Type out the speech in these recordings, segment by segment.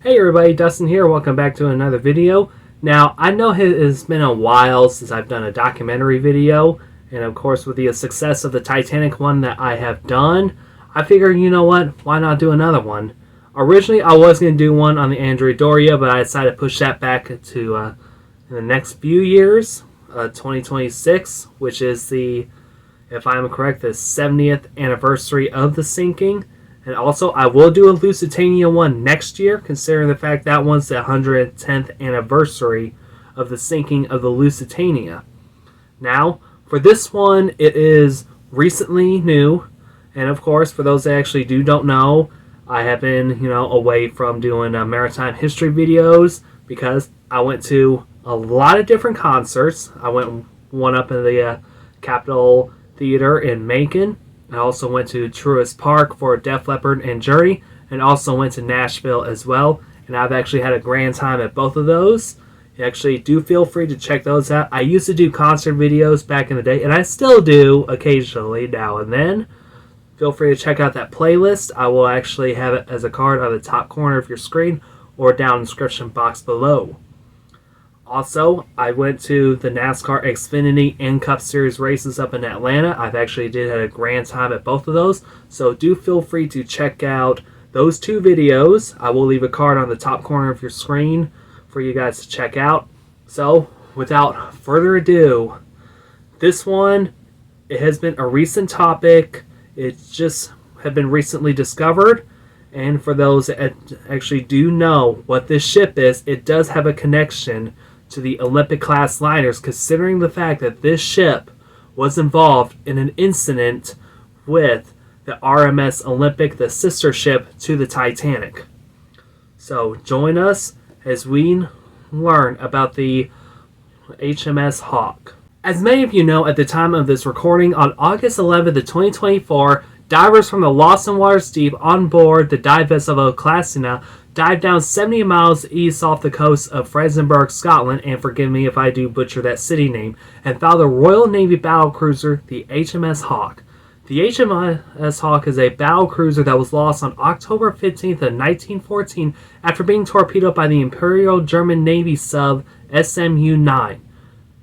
Hey everybody, Dustin here. Welcome back to another video. Now, I know it has been a while since I've done a documentary video, and of course with the success of the Titanic one that I have done, I figured, you know what, why not do another one? Originally, I was going to do one on the Andrea Doria, but I decided to push that back to in the next few years, 2026, which is the, if I'm correct, the 70th anniversary of the sinking. And also, I will do a Lusitania one next year, considering the fact that one's the 110th anniversary of the sinking of the Lusitania. Now, for this one, it is recently new. And of course, for those that actually don't know, I have been, away from doing maritime history videos because I went to a lot of different concerts. I went one up in the Capitol Theater in Macon. I also went to Truist Park for Def Leppard and Journey, and also went to Nashville as well. And I've actually had a grand time at both of those. You actually do feel free to check those out. I used to do concert videos back in the day, and I still do occasionally now and then. Feel free to check out that playlist. I will actually have it as a card on the top corner of your screen or down in the description box below. Also, I went to the NASCAR Xfinity and Cup Series races up in Atlanta. I've actually did have a grand time at both of those, so do feel free to check out those two videos. I will leave a card on the top corner of your screen for you guys to check out. So, without further ado, this one, it has been a recent topic. It's just have been recently discovered. And for those that actually do know what this ship is, it does have a connection to the Olympic class liners, considering the fact that this ship was involved in an incident with the RMS Olympic, the sister ship to the Titanic. So join us as we learn about the HMS Hawke. As many of you know, at the time of this recording, on August 11th of 2024, divers from the Lawson Waters Deep on board the dive vessel Classina dived down 70 miles east off the coast of Fraserburgh, Scotland, and forgive me if I do butcher that city name, and found the Royal Navy battlecruiser, the HMS Hawke. The HMS Hawke is a battlecruiser that was lost on October 15th of 1914 after being torpedoed by the Imperial German Navy sub SMU-9.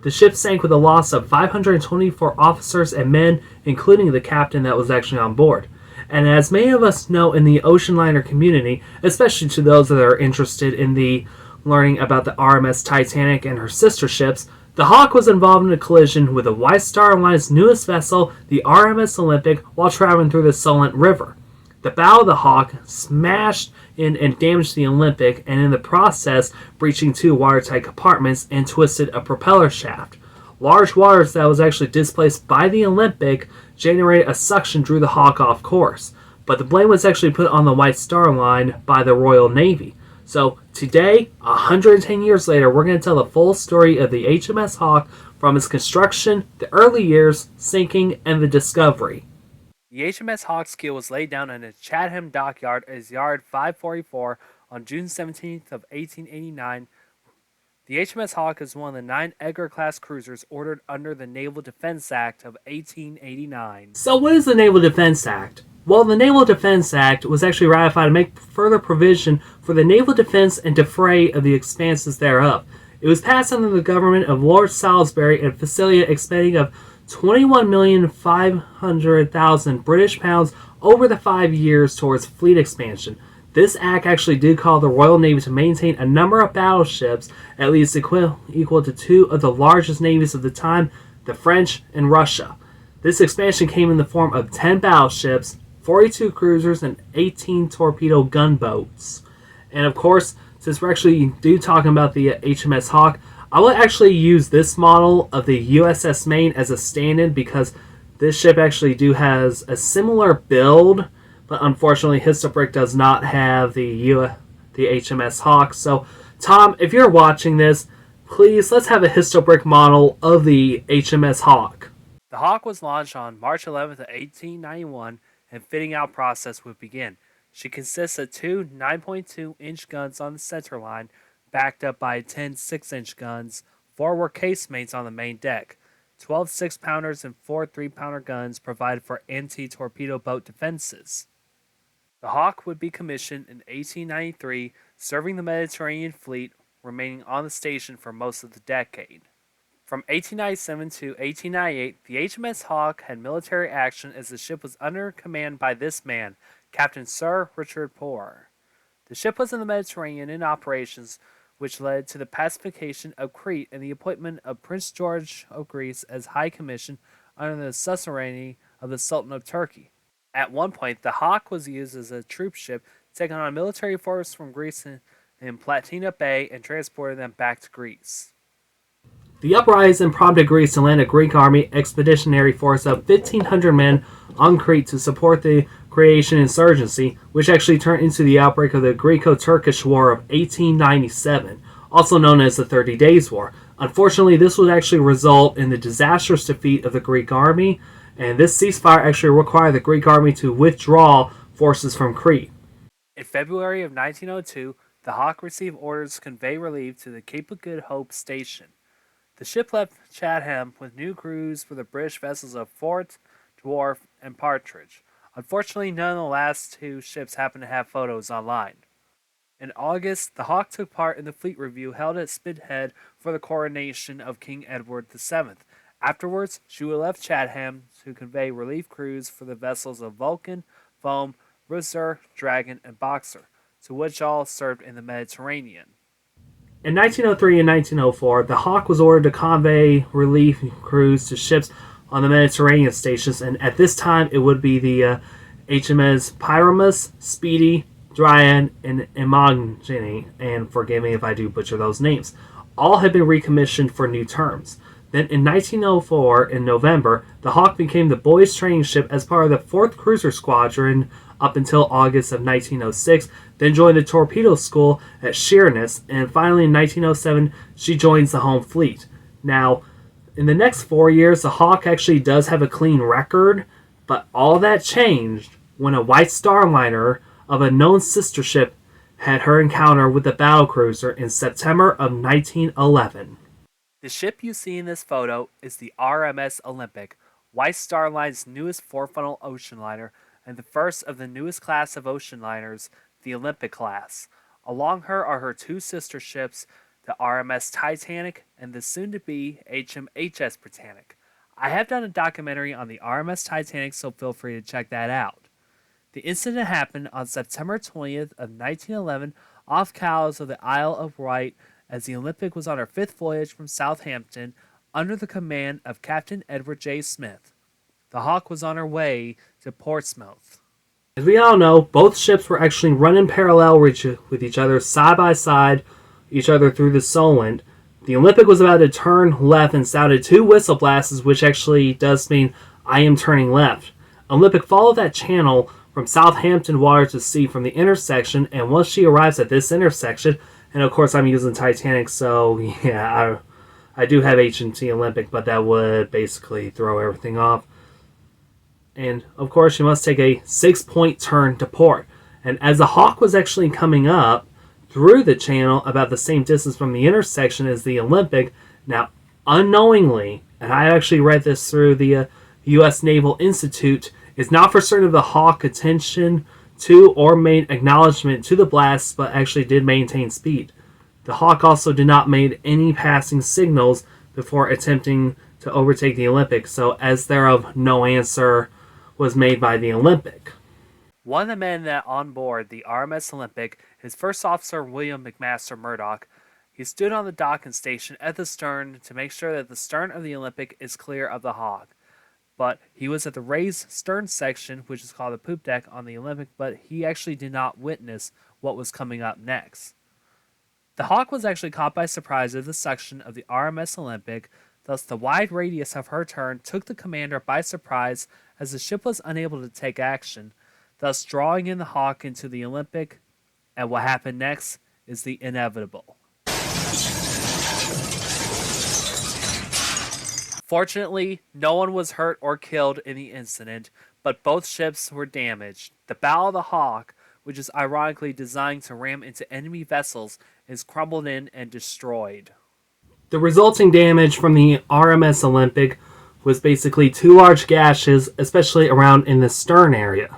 The ship sank with a loss of 524 officers and men, including the captain that was actually on board. And as many of us know in the ocean liner community, especially to those that are interested in the learning about the RMS Titanic and her sister ships, the Hawke was involved in a collision with the White Star Line's newest vessel, the RMS Olympic, while traveling through the Solent River. The bow of the Hawke smashed in and damaged the Olympic, and in the process breaching two watertight compartments and twisted a propeller shaft. Large waters that was actually displaced by the Olympic generated a suction drew the Hawke off course, but the blame was actually put on the White Star Line by the Royal Navy. So today, 110 years later, we're going to tell the full story of the HMS Hawke from its construction, the early years, sinking, and the discovery. The HMS Hawke's keel was laid down in the Chatham Dockyard as Yard 544 on June 17th of 1889. The HMS Hawke is one of the 9 Edgar-Class cruisers ordered under the Naval Defense Act of 1889. So what is the Naval Defense Act? Well, the Naval Defense Act was actually ratified to make further provision for the naval defense and defray of the expenses thereof. It was passed under the government of Lord Salisbury and facilitated a spending of 21,500,000 British pounds over the 5 years towards fleet expansion. This act actually did call the Royal Navy to maintain a number of battleships, at least equal to 2 of the largest navies of the time, the French and Russia. This expansion came in the form of 10 battleships, 42 cruisers, and 18 torpedo gunboats. And of course, since we're actually talking about the HMS Hawke, I will actually use this model of the USS Maine as a stand-in because this ship actually has a similar build, but unfortunately Histobrick does not have the HMS Hawke. So Tom, if you're watching this, please let's have a Histobrick model of the HMS Hawke. The Hawke was launched on March 11th of 1891 and fitting out process would begin. She consists of 2 9.2-inch guns on the center line, backed up by 10 6-inch guns. 4 were casemates on the main deck. 12 6-pounders and 4 3-pounder guns provided for anti-torpedo boat defenses. The Hawke would be commissioned in 1893 serving the Mediterranean fleet, remaining on the station for most of the decade. From 1897 to 1898, the HMS Hawke had military action as the ship was under command by this man, Captain Sir Richard Poor. The ship was in the Mediterranean in operations, which led to the pacification of Crete and the appointment of Prince George of Greece as High Commission under the suzerainty of the Sultan of Turkey. At one point, the Hawke was used as a troop ship, taking on military force from Greece in Platina Bay and transported them back to Greece. The uprising prompted Greece to land a Greek army expeditionary force of 1,500 men on Crete to support the Croatian insurgency, which actually turned into the outbreak of the Greco-Turkish War of 1897, also known as the 30 Days War. Unfortunately, this would actually result in the disastrous defeat of the Greek army, and this ceasefire actually required the Greek army to withdraw forces from Crete. In February of 1902, the Hawke received orders to convey relief to the Cape of Good Hope station. The ship left Chatham with new crews for the British vessels of Fort, Dwarf, and Partridge. Unfortunately, none of the last two ships happen to have photos online. In August, the Hawke took part in the fleet review held at Spithead for the coronation of King Edward VII. Afterwards, she left Chatham to convey relief crews for the vessels of Vulcan, Foam, Rooster, Dragon, and Boxer, to which all served in the Mediterranean. In 1903 and 1904, the Hawke was ordered to convey relief crews to ships on the Mediterranean stations, and at this time it would be the HMS Pyramus, Speedy, Dryad, and Imogene, and forgive me if I do butcher those names. All had been recommissioned for new terms. Then in 1904, in November, the Hawke became the boys' training ship as part of the 4th Cruiser Squadron up until August of 1906, then joined the torpedo school at Sheerness, and finally in 1907, she joins the home fleet. Now, in the next 4 years, the Hawke actually does have a clean record, but all that changed when a White Star liner of a known sister ship had her encounter with the battlecruiser in September of 1911. The ship you see in this photo is the RMS Olympic, White Star Line's newest four-funnel ocean liner, and the first of the newest class of ocean liners, the Olympic-Class. Along her are her two sister ships, the RMS Titanic and the soon-to-be HMS Britannic. I have done a documentary on the RMS Titanic, so feel free to check that out. The incident happened on September 20th of 1911 off Cowes of the Isle of Wight as the Olympic was on her 5th voyage from Southampton under the command of Captain Edward J. Smith. The Hawke was on her way to Portsmouth. As we all know, both ships were actually running parallel with each other, side by side, each other through the Solent. The Olympic was about to turn left and sounded 2 whistle blasts, which actually does mean I am turning left. Olympic followed that channel from Southampton water to sea from the intersection, and once she arrives at this intersection, and of course I'm using Titanic, so yeah, I do have HMT Olympic, but that would basically throw everything off. And of course, you must take a 6-point turn to port. And as the Hawke was actually coming up through the channel about the same distance from the intersection as the Olympic, now unknowingly, and I actually read this through the U.S. Naval Institute, it's not for certain if the Hawke attention to or made acknowledgement to the blasts, but actually did maintain speed. The Hawke also did not make any passing signals before attempting to overtake the Olympic, so as thereof no answer was made by the Olympic. One of the men that on board the RMS Olympic is First Officer William McMaster Murdoch. He stood on the docking station at the stern to make sure that the stern of the Olympic is clear of the Hawke. But he was at the raised stern section, which is called the poop deck on the Olympic, but he actually did not witness what was coming up next. The Hawke was actually caught by surprise at the suction of the RMS Olympic, thus the wide radius of her turn took the commander by surprise as the ship was unable to take action, thus drawing in the Hawke into the Olympic, and what happened next is the inevitable. Fortunately, no one was hurt or killed in the incident, but both ships were damaged. The bow of the Hawke, which is ironically designed to ram into enemy vessels, is crumbled in and destroyed. The resulting damage from the RMS Olympic was basically 2 large gashes, especially around in the stern area.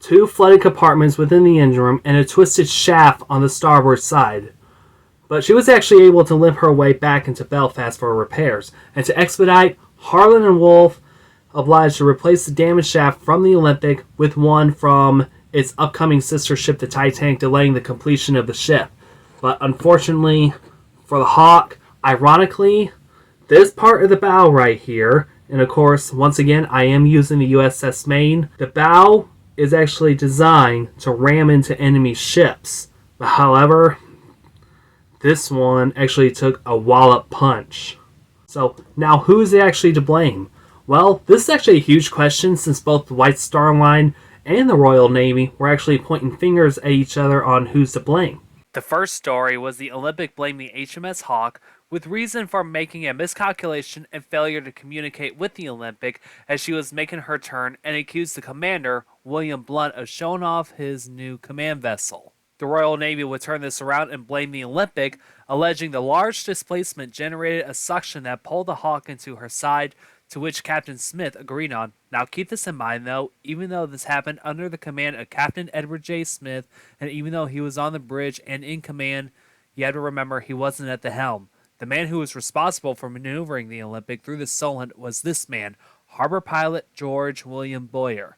2 flooded compartments within the engine room, and a twisted shaft on the starboard side. But she was actually able to limp her way back into Belfast for repairs, and to expedite, Harlan and Wolfe obliged to replace the damaged shaft from the Olympic with one from its upcoming sister ship, the Titanic, delaying the completion of the ship. But unfortunately for the Hawke, ironically, this part of the bow right here, and of course, once again, I am using the USS Maine, the bow is actually designed to ram into enemy ships. However, this one actually took a wallop punch. So now who's actually to blame? Well, this is actually a huge question, since both the White Star Line and the Royal Navy were actually pointing fingers at each other on who's to blame. The first story was the Olympic blamed the HMS Hawke, with reason for making a miscalculation and failure to communicate with the Olympic as she was making her turn, and accused the commander, William Blunt, of showing off his new command vessel. The Royal Navy would turn this around and blame the Olympic, alleging the large displacement generated a suction that pulled the Hawke into her side, to which Captain Smith agreed on. Now keep this in mind though, even though this happened under the command of Captain Edward J. Smith, and even though he was on the bridge and in command, you have to remember he wasn't at the helm. The man who was responsible for maneuvering the Olympic through the Solent was this man, harbor pilot George William Boyer.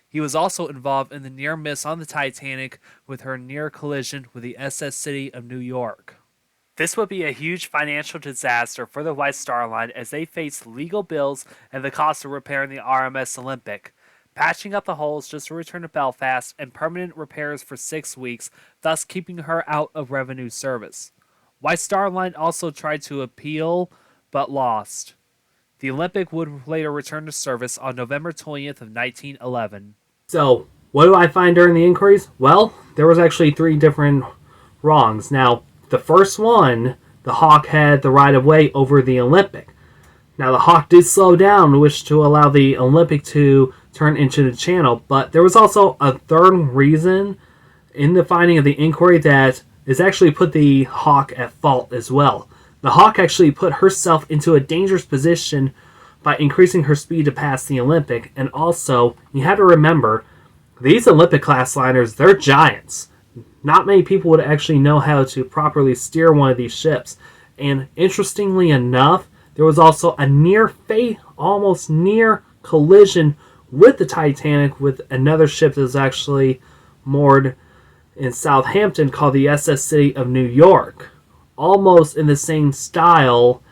He was also involved in the near miss on the Titanic with her near collision with the SS City of New York. This would be a huge financial disaster for the White Star Line as they faced legal bills and the cost of repairing the RMS Olympic, patching up the holes just to return to Belfast, and permanent repairs for 6 weeks, thus keeping her out of revenue service. White Star Line also tried to appeal, but lost. The Olympic would later return to service on November 20th of 1911. So, what do I find during the inquiries? Well, there was actually 3 different wrongs. Now, the first one, the Hawke had the right-of-way over the Olympic. Now, the Hawke did slow down, which to allow the Olympic to turn into the channel, but there was also a third reason in the finding of the inquiry that is actually put the Hawke at fault as well. The Hawke actually put herself into a dangerous position by increasing her speed to pass the Olympic, and also, you have to remember, these Olympic-class liners, they're giants. Not many people would actually know how to properly steer one of these ships, and interestingly enough, there was also a almost near collision with the Titanic with another ship that was actually moored in Southampton called the SS City of New York, almost in the same style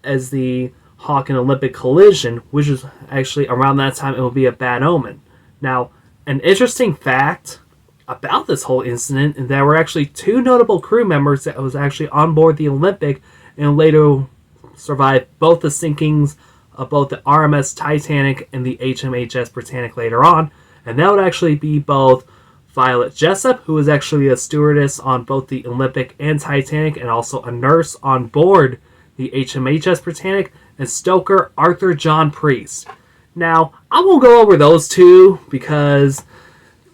as the Hawke and Olympic collision, which is actually around that time it would be a bad omen. Now, an interesting fact about this whole incident is there were actually 2 notable crew members that was actually on board the Olympic and later survived both the sinkings of both the RMS Titanic and the HMHS Britannic later on, and that would actually be both Violet Jessup, who was actually a stewardess on both the Olympic and Titanic, and also a nurse on board the HMHS Britannic, and stoker Arthur John Priest. Now, I won't go over those 2 because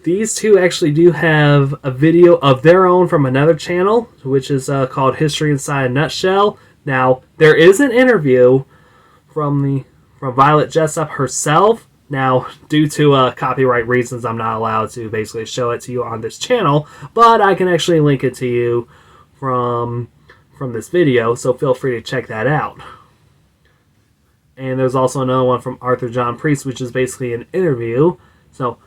these 2 actually do have a video of their own from another channel, which is called History Inside a Nutshell. Now, there is an interview from Violet Jessup herself. Now, due to copyright reasons, I'm not allowed to basically show it to you on this channel, but I can actually link it to you from this video, so feel free to check that out. And there's also another one from Arthur John Priest, which is basically an interview. So,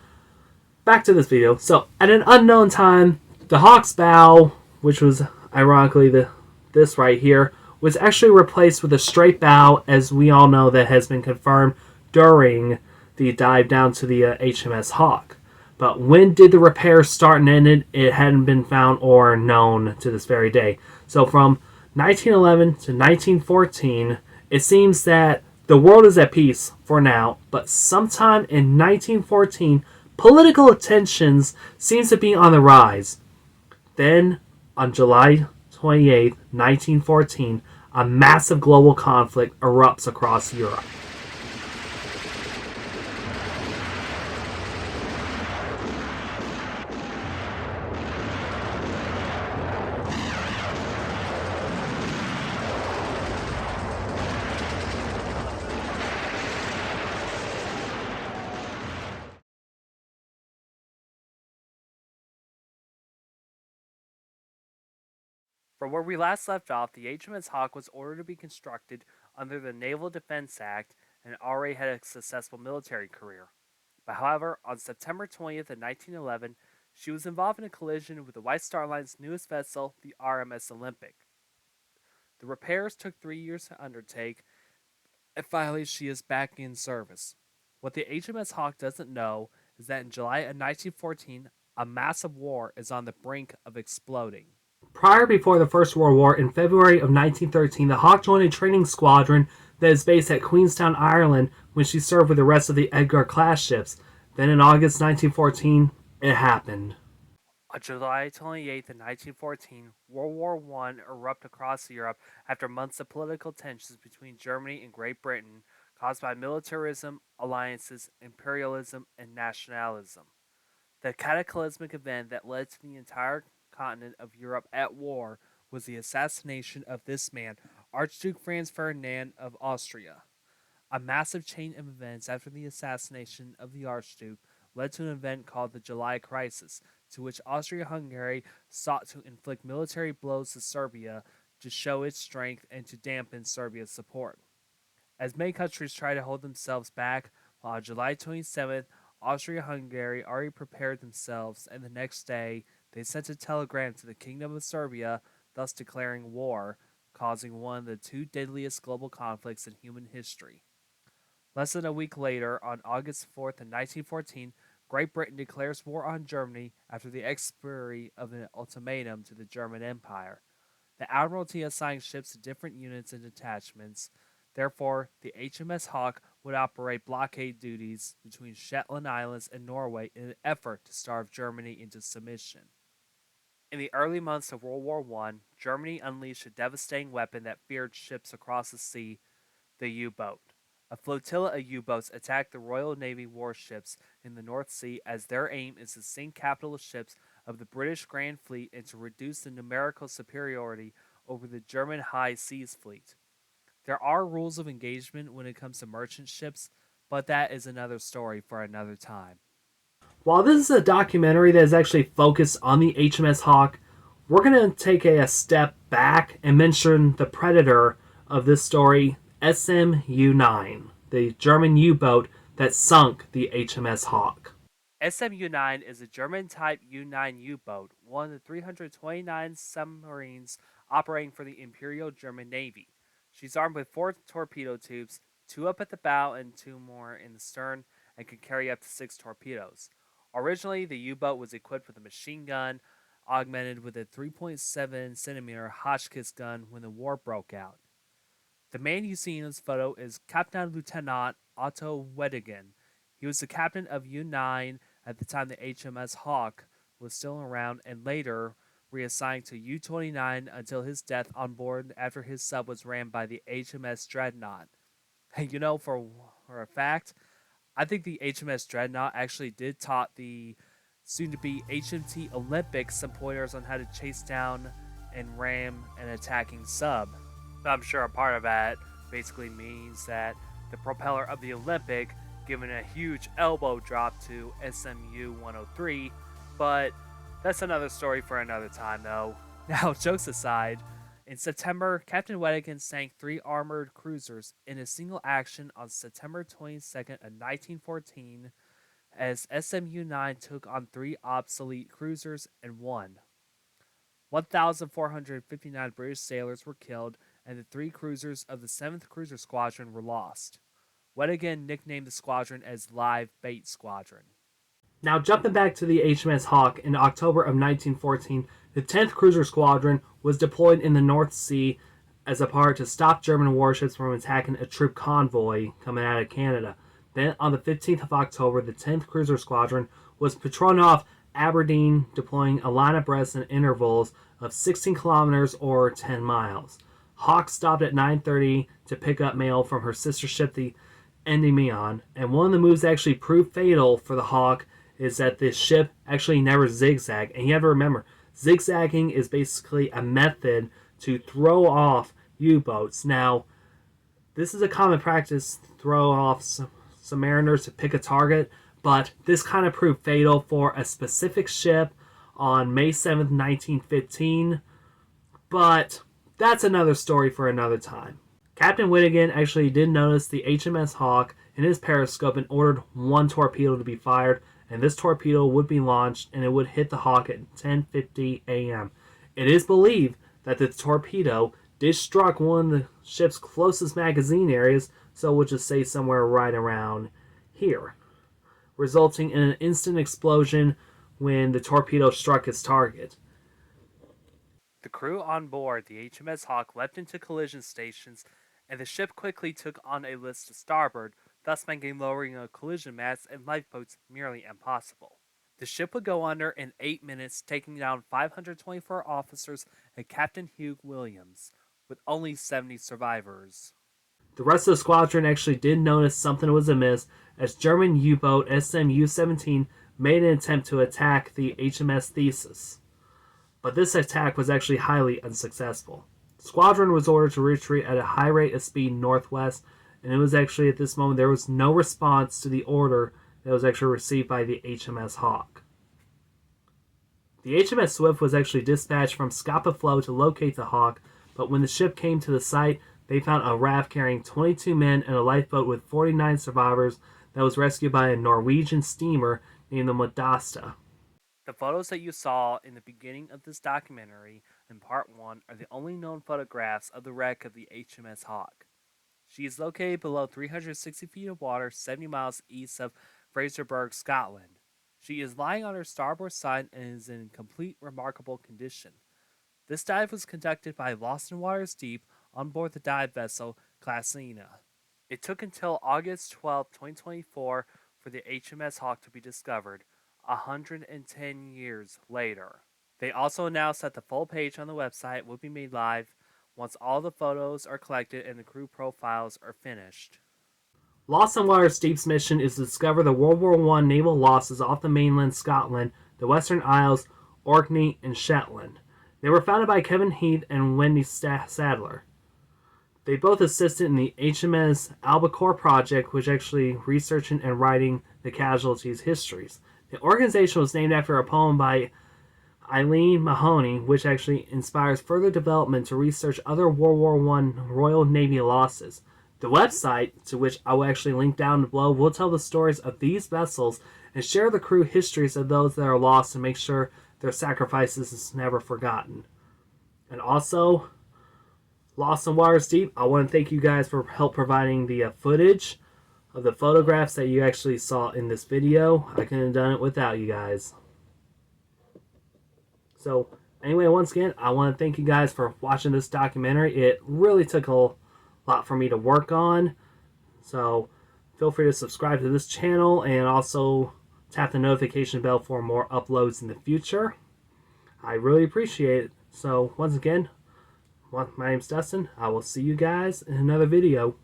back to this video. So, at an unknown time, the Hawke's bow, which was ironically this right here, was actually replaced with a straight bow, as we all know that has been confirmed during the dive down to the HMS Hawke. But when did the repairs start and ended? It hadn't been found or known to this very day. So from 1911 to 1914, it seems that the world is at peace for now, but sometime in 1914, political tensions seems to be on the rise. Then, on July 28, 1914, a massive global conflict erupts across Europe. From where we last left off, the HMS Hawke was ordered to be constructed under the Naval Defense Act and already had a successful military career. But however, on September 20th, 1911, she was involved in a collision with the White Star Line's newest vessel, the RMS Olympic. The repairs took 3 years to undertake, and finally she is back in service. What the HMS Hawke doesn't know is that in July of 1914, a massive war is on the brink of exploding. Prior before the First World War, in February of 1913, the Hawke joined a training squadron that is based at Queenstown, Ireland, when she served with the rest of the Edgar-Class ships. Then in August 1914, it happened. On July 28, 1914, World War I erupted across Europe after months of political tensions between Germany and Great Britain caused by militarism, alliances, imperialism, and nationalism. The cataclysmic event that led to the entire continent of Europe at war was the assassination of this man, Archduke Franz Ferdinand of Austria. A massive chain of events after the assassination of the Archduke led to an event called the July Crisis, to which Austria-Hungary sought to inflict military blows to Serbia to show its strength and to dampen Serbia's support. As many countries tried to hold themselves back, while on July 27th, Austria-Hungary already prepared themselves, and the next day they sent a telegram to the Kingdom of Serbia, thus declaring war, causing one of the two deadliest global conflicts in human history. Less than a week later, on August 4th, 1914, Great Britain declares war on Germany after the expiry of an ultimatum to the German Empire. The Admiralty assigned ships to different units and detachments. Therefore, the HMS Hawke would operate blockade duties between Shetland Islands and Norway in an effort to starve Germany into submission. In the early months of World War I, Germany unleashed a devastating weapon that feared ships across the sea, the U-boat. A flotilla of U-boats attacked the Royal Navy warships in the North Sea as their aim is to sink capital ships of the British Grand Fleet and to reduce the numerical superiority over the German High Seas Fleet. There are rules of engagement when it comes to merchant ships, but that is another story for another time. While this is a documentary that is actually focused on the HMS Hawke, we're going to take a step back and mention the predator of this story, SMU-9, the German U-boat that sunk the HMS Hawke. SMU-9 is a German-type U-9 U-boat, one of the 329 submarines operating for the Imperial German Navy. She's armed with 4 torpedo tubes, 2 up at the bow and 2 more in the stern, and can carry up to 6 torpedoes. Originally, the U-boat was equipped with a machine gun, augmented with a 3.7 centimeter Hotchkiss gun when the war broke out. The man you see in this photo is Captain Lieutenant Otto Weddigen. He was the captain of U-9 at the time the HMS Hawke was still around and later reassigned to U-29 until his death on board after his sub was rammed by the HMS Dreadnought. And for a fact, I think the HMS Dreadnought actually did taught the soon-to-be HMT Olympic some pointers on how to chase down and ram an attacking sub. I'm sure a part of that basically means that the propeller of the Olympic given a huge elbow drop to SMU 103, but that's another story for another time though. Now, jokes aside, in September, Captain Weddigen sank 3 armored cruisers in a single action on September 22nd of 1914 as SMU-9 took on 3 obsolete cruisers and won. 1,459 British sailors were killed and the 3 cruisers of the 7th Cruiser Squadron were lost. Weddigen nicknamed the squadron as Live Bait Squadron. Now, jumping back to the HMS Hawke, in October of 1914, the 10th Cruiser Squadron was deployed in the North Sea as a part to stop German warships from attacking a troop convoy coming out of Canada. Then, on the 15th of October, the 10th Cruiser Squadron was patrolling off Aberdeen, deploying a line abreast in intervals of 16 kilometers or 10 miles. Hawke stopped at 9:30 to pick up mail from her sister ship, the Endymion, and one of the moves that actually proved fatal for the Hawke is that this ship actually never zigzagged. And you have to remember, zigzagging is basically a method to throw off U-boats. Now, this is a common practice, throw off some mariners to pick a target, but this kind of proved fatal for a specific ship on May 7th, 1915. But that's another story for another time. Captain Whittigan actually did notice the HMS Hawke in his periscope and ordered one torpedo to be fired, and this torpedo would be launched and it would hit the Hawke at 10:50 a.m. It is believed that the torpedo did struck one of the ship's closest magazine areas, so we'll just say somewhere right around here, resulting in an instant explosion when the torpedo struck its target. The crew on board the HMS Hawke leapt into collision stations, and the ship quickly took on a list to starboard, thus making lowering a collision mast and lifeboats nearly impossible. The ship would go under in 8 minutes, taking down 524 officers and Captain Hugh Williams, with only 70 survivors. The rest of the squadron actually did notice something was amiss, as German U-boat SMU-17 made an attempt to attack the HMS Theseus. But this attack was actually highly unsuccessful. The squadron was ordered to retreat at a high rate of speed northwest, and it was actually at this moment there was no response to the order that was actually received by the HMS Hawke. The HMS Swift was actually dispatched from Scapa Flow to locate the Hawke, but when the ship came to the site, they found a raft carrying 22 men and a lifeboat with 49 survivors that was rescued by a Norwegian steamer named the Modasta. The photos that you saw in the beginning of this documentary in part 1 are the only known photographs of the wreck of the HMS Hawke. She is located below 360 feet of water, 70 miles east of Fraserburgh, Scotland. She is lying on her starboard side and is in complete remarkable condition. This dive was conducted by Lost in Waters Deep on board the dive vessel Classina. It took until August 12, 2024 for the HMS Hawke to be discovered, 110 years later. They also announced that the full page on the website will be made live once all the photos are collected and the crew profiles are finished. Lost in Waters Deep's mission is to discover the World War I naval losses off the mainland Scotland, the Western Isles, Orkney, and Shetland. They were founded by Kevin Heath and Wendy Sadler. They both assisted in the HMS Albacore project, which actually researching and writing the casualties' histories. The organization was named after a poem by Eileen Mahoney, which actually inspires further development to research other World War I Royal Navy losses. The website, to which I will actually link down below, will tell the stories of these vessels and share the crew histories of those that are lost and make sure their sacrifices is never forgotten. And also, Lost in Waters Deep, I want to thank you guys for help providing the footage of the photographs that you actually saw in this video. I couldn't have done it without you guys. So, anyway, once again, I want to thank you guys for watching this documentary. It really took a lot for me to work on. So, feel free to subscribe to this channel and also tap the notification bell for more uploads in the future. I really appreciate it. So, once again, my name's Dustin. I will see you guys in another video.